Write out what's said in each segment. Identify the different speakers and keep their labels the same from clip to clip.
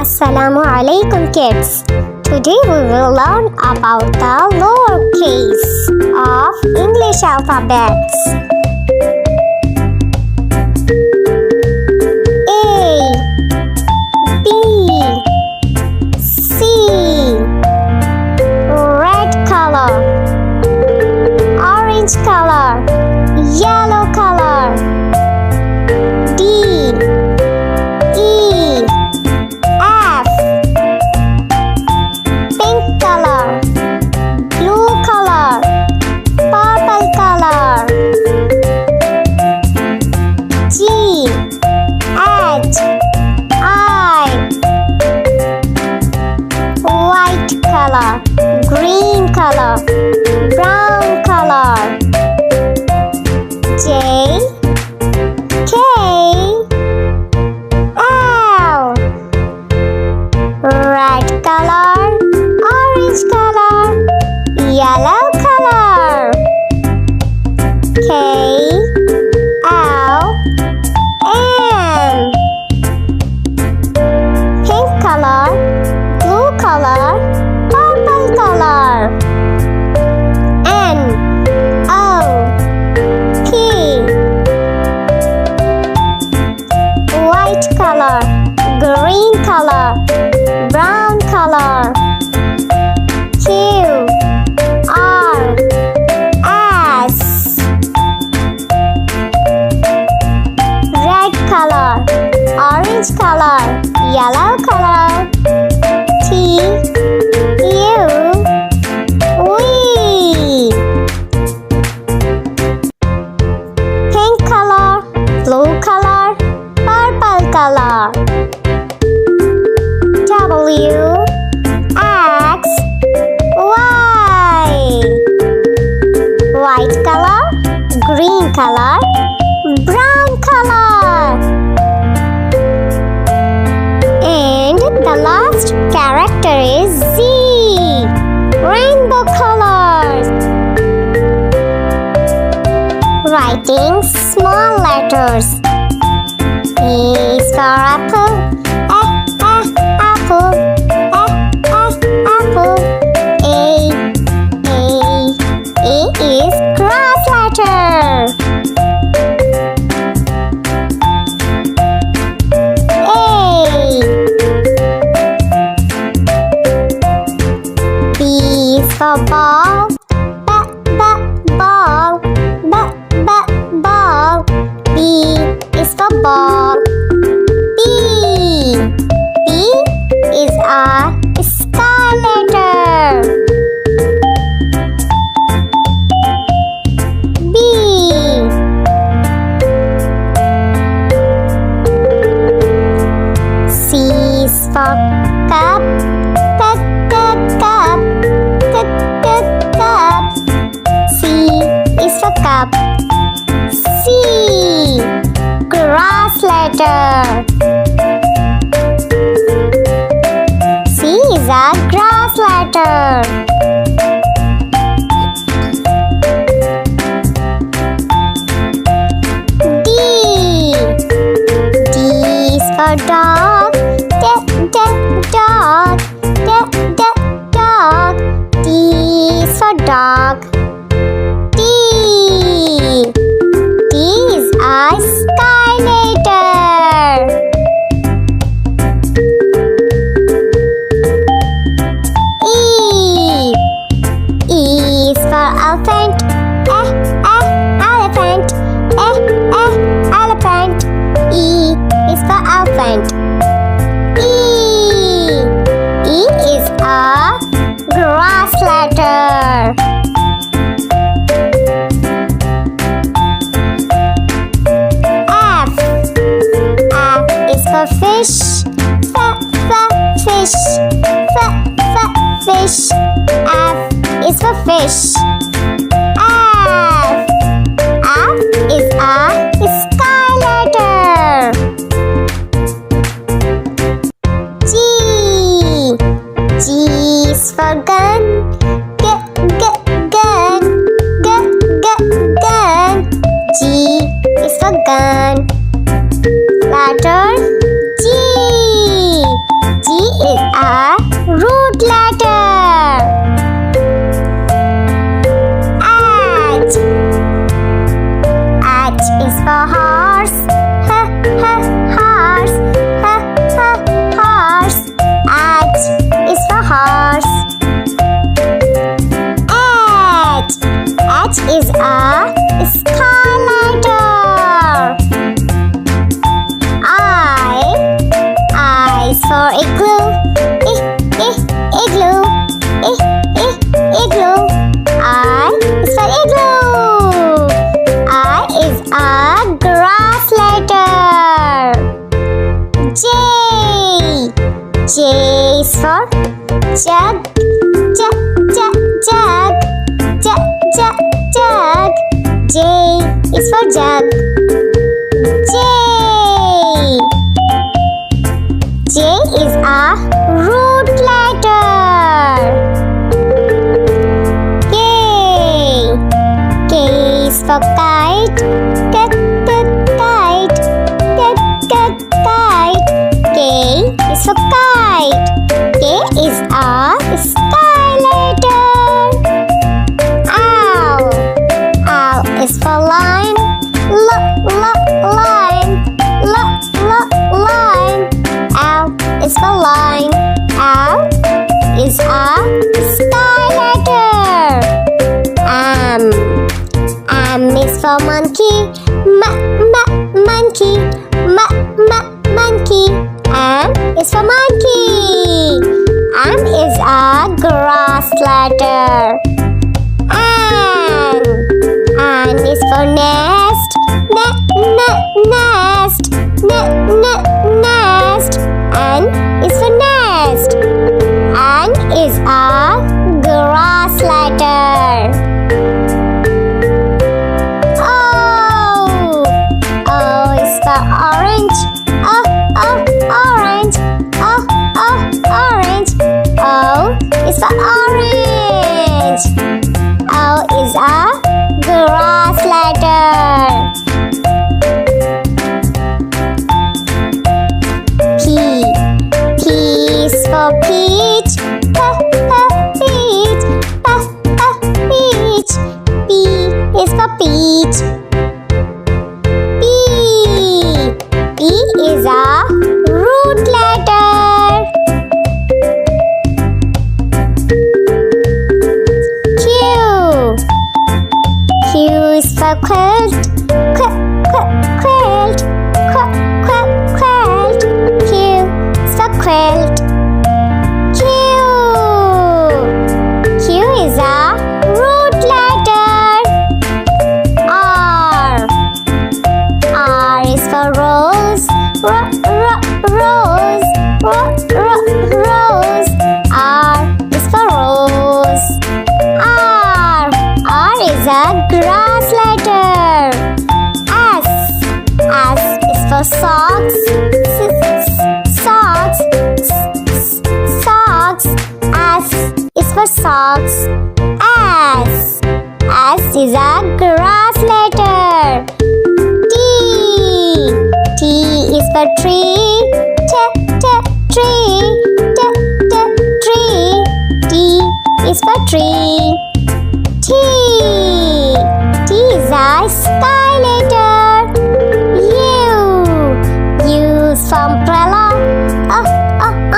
Speaker 1: Assalamu alaikum kids. Today we will learn about the lowercase of English alphabets. A, B, C, red color, orange color, yellow color, D, E, F, pink color, blue color, purple color, G, H, I, white color, green color, brown color, J, K, L, red color, orange color, yellow color, K, L, M, pink color, blue color, purple color, N, O, P, white color, green color, brown color, Q, R, S, red color, orange color, yellow color, T, U, V, pink color, blue color, purple color, W, X, Y, white color, green color, brown color, and the last character is Z, rainbow colors. Writing small letters. A is for apple. Apple. Apple. A is grass letter. A. B is for ball. Ball. Ball. B is for ball. B is a sky letter. B. C is for cup. Cup. C is for cup. C. Grass letter. C is a grass letter. D. D is for dog. Dog. D is for dog. D is a sky letter. E is for elephant. Elephant. Elephant. E is for elephant. E is a grass letter. F is for fish. Fish. Fish. F is for fish. F is a sky letter. G is for gun. Gun. G is for gun. Letter G. G for igloo. Igloo. Igloo. I is for igloo. I is a grass letter. J. J is for jug. Jug. Jug. J is for jug. J. J is a root letter. K. K is for kite. Kite. K is for kite. K is a sky letter. Owl. Owl is for lion. Line. Owl is for line. Owl is a sky letter. M is for monkey. Monkey. M is for monkey. M is a grass letter. N is for nest. Nest. N is for nest. N is a grass letter. O. O is for orange. Orange. O is for orange. O is a grass letter. P. P is for peach. Peach. P is for peach. P is a root letter. Q. Q is for quilt. Quilt. Q is for quilt. Q is a root letter. R. R is for rose. Rose. R is for rose. R is a grass letter. S is for socks. S is for socks. S is a grass letter. T is for tree. Tree. T is for tree. T is a sky letter. U is for umbrella.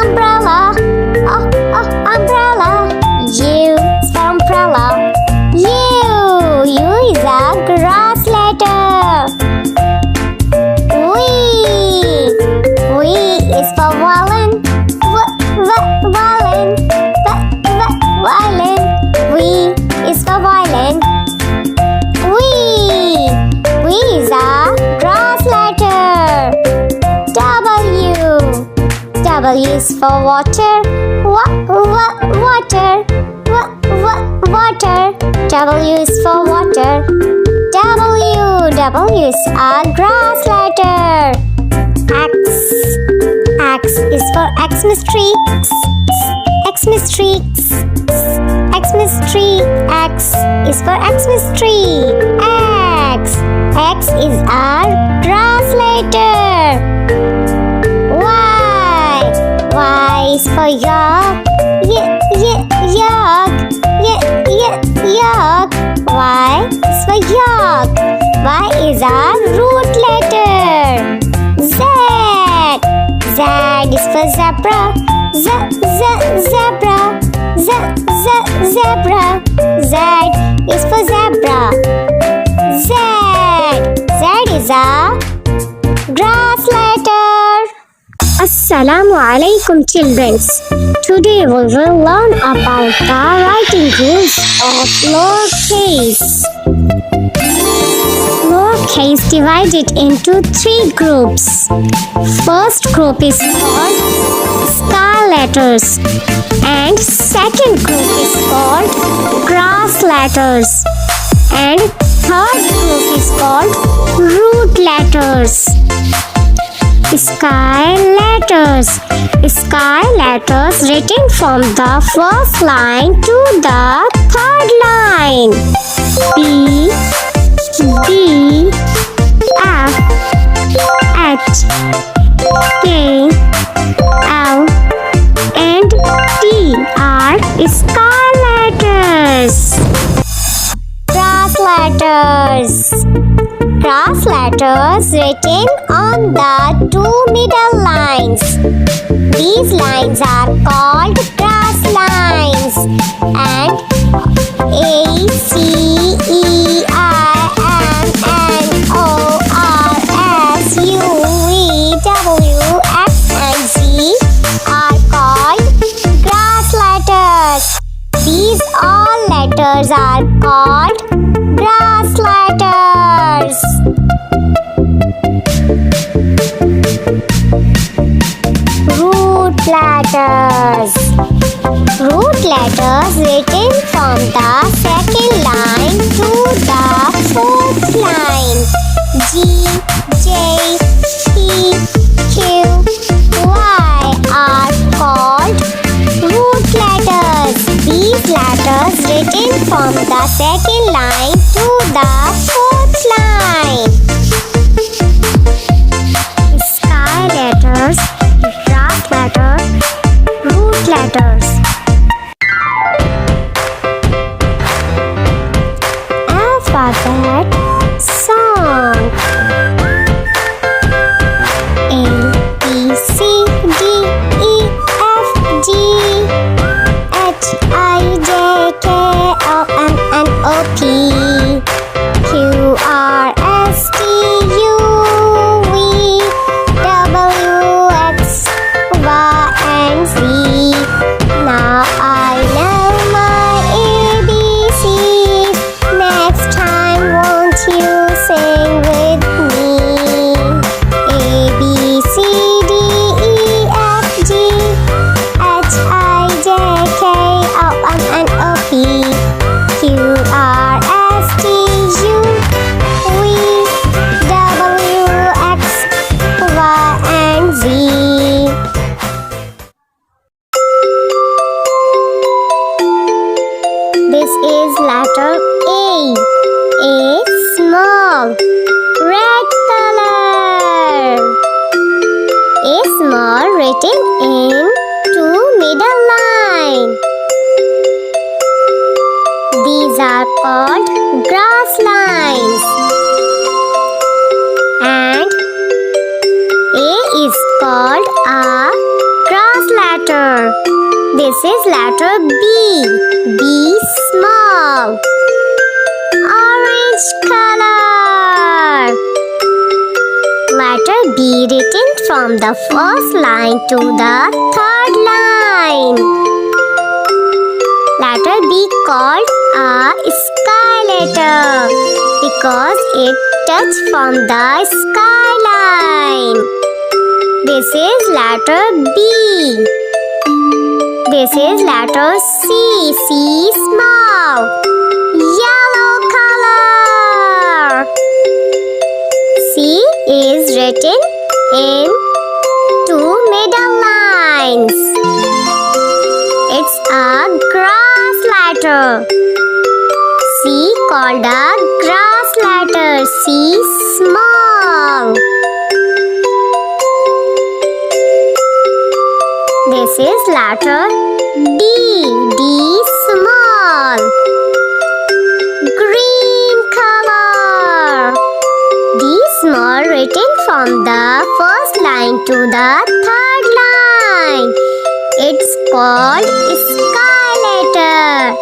Speaker 1: Umbrella. U is for umbrella. U is a grass letter. V is for violin. Violin. V is for violin. V is a grass letter. W is for water. Water. W is for water. W is a grass letter. X is for Xmas tree. Xmas tree. X is for Xmas tree. X is a grass letter. Y is for yak. Y is for yak. Y is a root letter. Z is for zebra. Zebra. Z is for zebra. Z is a grass letter. Assalamu alaikum children. Today we will learn about the writing rules of lowercase. Lowercase divided into three groups. First group is called sky letters and second group is called grass letters and third group is called root letters. Sky letters. Sky letters written from the first line to the third line. B, D, F, H, K, L, and T are sky letters. Grass letters. Grass letters written on the two middle lines. These lines are called grass lines and A, C, E, I, M, N, O, R, S, U, V, W, X, and Z are called grass letters. These all letters are called grass letters. Root letters. Root letters written from the second line to the fourth line. G, J, P, Q, Y are called root letters. These letters written from the second line to the fourth line. Sky letters, grass letters, root letters. Alphabet song. A, B, C, D, E, F, G, H, I, J, K, L, M, N, O, P, Q, R, S, T, U, V, W, X, Y, and Z. Now I know my ABCs. Next time, won't you sing with me? A, B, C, D, E, F, G, H, I, J, K, L, M, N, O, P, Q, R, S, T, U, V, W, X, Y, and Z. This is letter A. A small, red color. A small written in two middle line. These are called grass lines. And A is called a grass letter. This is letter B. B small. Orange color. Letter B written from the first line to the third line. Letter B called a sky letter because it touched from the skyline. This is letter B. This is letter C. C small. Yellow color. C is written in two middle lines. It's a grass letter. C called a grass letter. C small. This is letter D. D small. Green color. D small written from the first line to the third line. It's called sky letter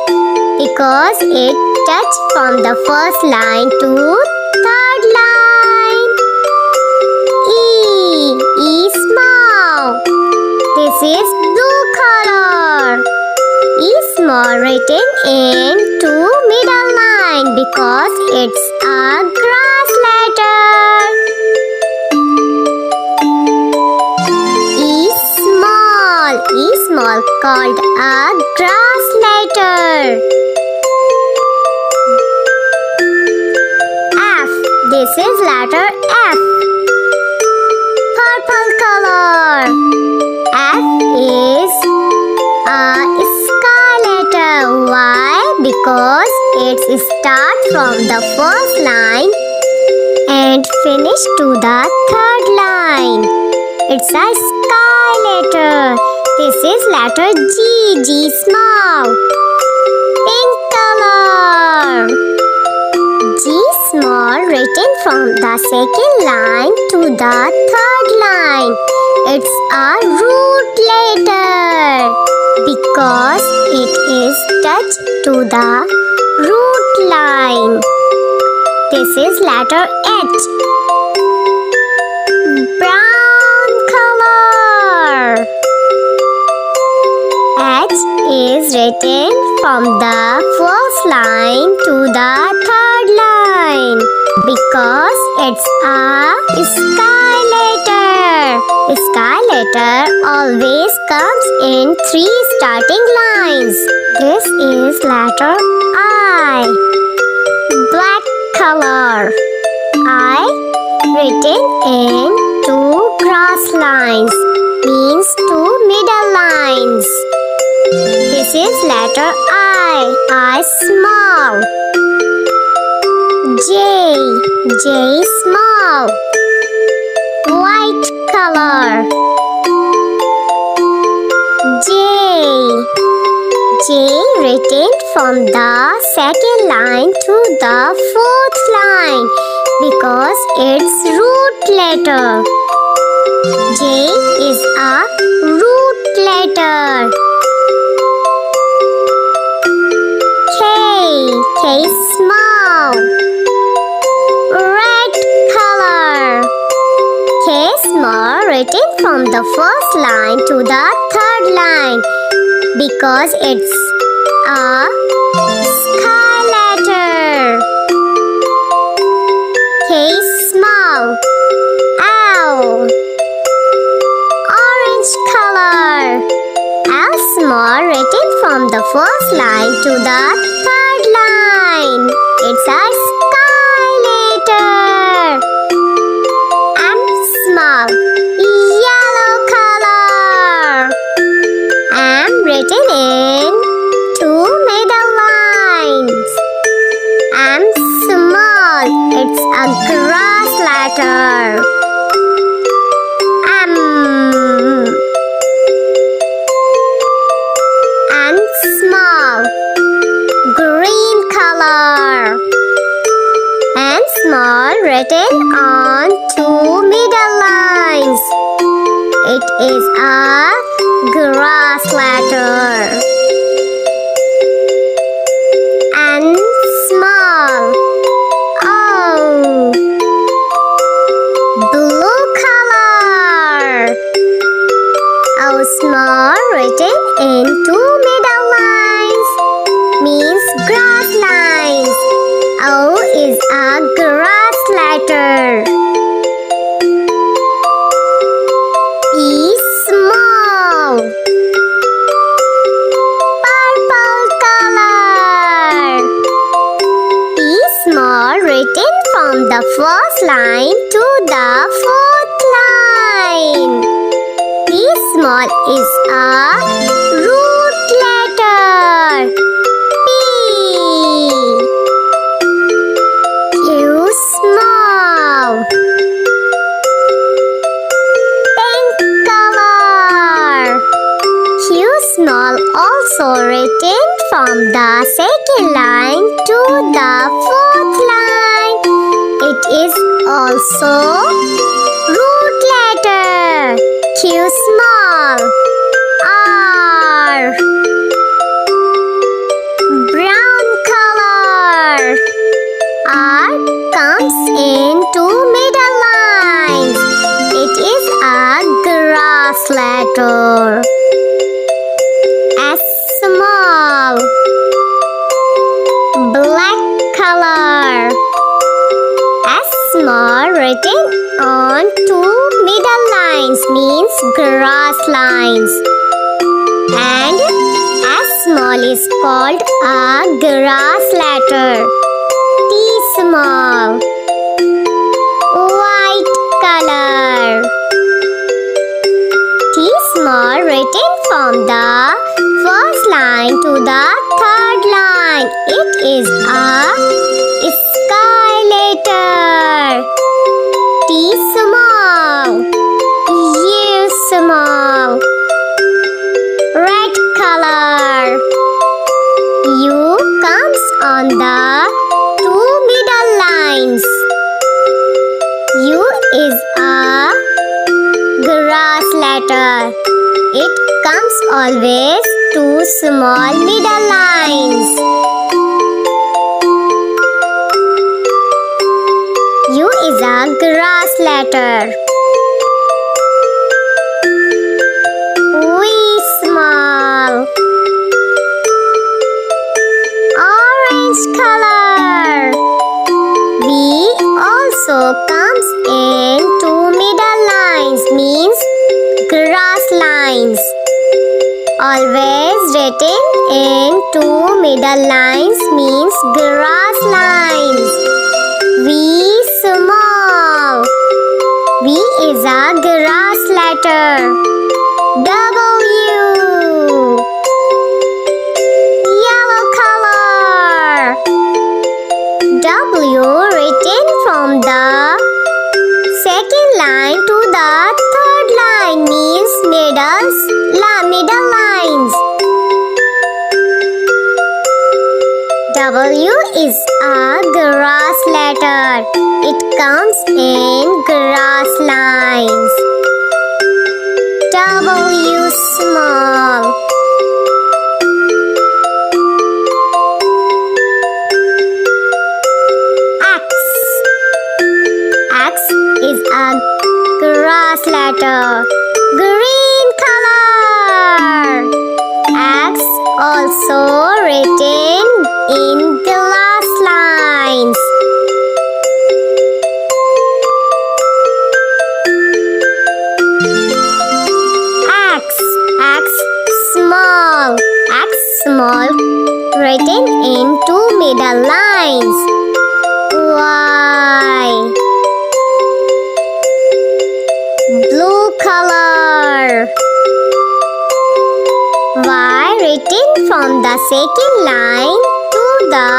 Speaker 1: because it touched from the first line to third line. E small. This is blue color. E small written in two middle line because it's a grass letter. E small called a grass letter. F. This is letter F. Purple color. F is a sky letter. Why? Because it starts from the first line and finish to the third line. It's a sky letter. This is letter G. G small. Pink color. G small written from the second line to the third line. It's a root letter because it is touched to the root line. This is letter H. Brown color. H is written from the first line to the third line because it's a sky letter. Sky letter always comes in three starting lines. This is letter I. Black color. I written in two cross lines means two middle lines. This is letter I. I small. J. J small. White color. J. J written from the second line to the fourth line because it's root letter. J is a root letter. K small. Red color. K small written from the first line to the third line because it's a sky letter. K small. L. Orange color. L small written from the first line to the third line. It's a sky letter. M small. Yellow color. M written in two middle lines. M small. It's a grass letter. M small. Green color. N small written on two middle lines. It is a grass letter. N small. O. Blue color. O small written in two middle lines means grass lines. O is a grass letter. P small. Purple color. P small written from the first line to the fourth line. P small is a root letter. P. Q small. Pink color. Q small also written from the second line to the fourth line. It is also root letter. Q small. R. Brown color. R comes in two middle lines. It is a grass grass letter. S small. Black color. S small written on two middle lines means grass lines. And S small is called a grass letter. T small. White color. T small written from the first line to the third line. It is a sky letter. T small. U small. Red color. U comes on the two middle lines. U is a grass letter. It comes always two small middle lines. U is a grass letter. V small. Orange color. V also comes in two middle lines means grass lines. Always written in two middle lines means grass lines. V small. V is a grass letter. W. Yellow color. W written from the second line to the third line means middle lines. W is a grass letter. It comes in grass lines. W small. X. X is a grass letter. Green color. X also written in glass lines. X small. X small written in two middle lines. Y. Blue color. Y written from the second line to the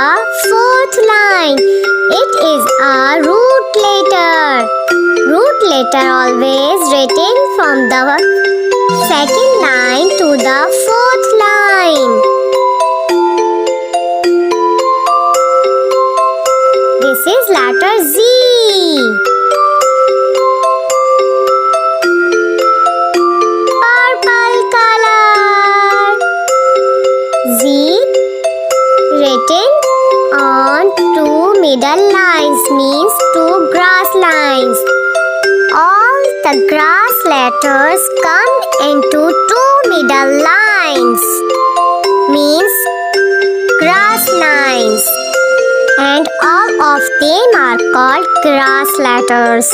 Speaker 1: fourth line. It is a root letter. Root letter always written from the second line to the fourth line. This is letter Z. Purple color. Z written on two middle lines means two grass lines. All the grass letters come into two middle lines means grass lines, and all of them are called grass letters.